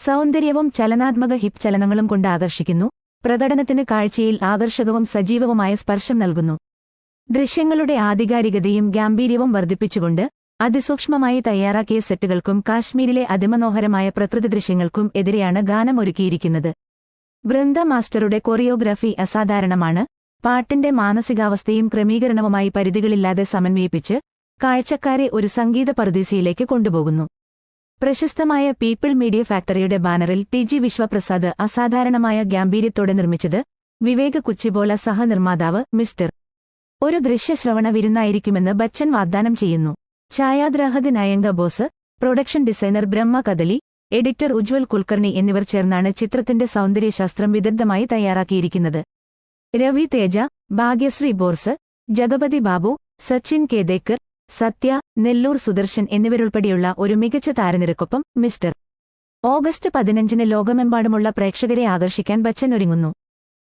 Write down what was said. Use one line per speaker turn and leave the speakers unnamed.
സൗന്ദര്യവും ചലനാത്മക ഹിപ് ചലനങ്ങളും കൊണ്ട് ആകർഷിക്കുന്നു, പ്രകടനത്തിന് കാഴ്ചയിൽ ആകർഷകവും സജീവവുമായ സ്പർശം നൽകുന്നു. ദൃശ്യങ്ങളുടെ ആധികാരികതയും ഗാംഭീര്യവും വർദ്ധിപ്പിച്ചുകൊണ്ട് അതിസൂക്ഷ്മമായി തയ്യാറാക്കിയ സെറ്റുകൾക്കും കാശ്മീരിലെ അതിമനോഹരമായ പ്രകൃതി ദൃശ്യങ്ങൾക്കും എതിരെയാണ് ഗാനം ഒരുക്കിയിരിക്കുന്നത്. വൃന്ദ മാസ്റ്ററുടെ കൊറിയോഗ്രാഫി അസാധാരണമാണ്. പാട്ടിന്റെ മാനസികാവസ്ഥയും ക്രമീകരണവുമായി പരിധികളില്ലാതെ സമന്വയിപ്പിച്ച് കാഴ്ചക്കാരെ ഒരു സംഗീത പറുദീസയിലേക്ക് കൊണ്ടുപോകുന്നു. പ്രശസ്തമായ പീപ്പിൾ മീഡിയ ഫാക്ടറിയുടെ ബാനറിൽ ടി.ജി. വിശ്വപ്രസാദ് അസാധാരണമായ ഗാംഭീര്യത്തോടെ നിർമ്മിച്ചത് വിവേക് കുച്ചിബോല സഹനിർമ്മാതാവ് മിസ്റ്റർ. ഒരു ദൃശ്യശ്രവണ വിരുന്നായിരിക്കുമെന്ന് ബച്ചൻ വാഗ്ദാനം ചെയ്യുന്നു. ഛായാഗ്രാഹകൻ അയങ്ക ബോസ്, പ്രൊഡക്ഷൻ ഡിസൈനർ ബ്രഹ്മ കദലി, എഡിറ്റർ ഉജ്വൽ കുൽക്കർണി എന്നിവർ ചേർന്നാണ് ചിത്രത്തിന്റെ സൗന്ദര്യശാസ്ത്രം വിദഗ്ധമായി തയ്യാറാക്കിയിരിക്കുന്നത്. രവി തേജ, ഭാഗ്യശ്രീ ബോർസ്, ജഗപതി ബാബു, സച്ചിൻ കേദേക്കർ, സത്യ, നെല്ലൂർ സുദർശൻ എന്നിവരുൾപ്പെടെയുള്ള ഒരു മികച്ച താരനിരക്കൊപ്പം മിസ്റ്റർ. ഓഗസ്റ്റ് 15-ന് ലോകമെമ്പാടുമുള്ള പ്രേക്ഷകരെ ആകർഷിക്കാൻ ബച്ചൻ ഒരുങ്ങുന്നു.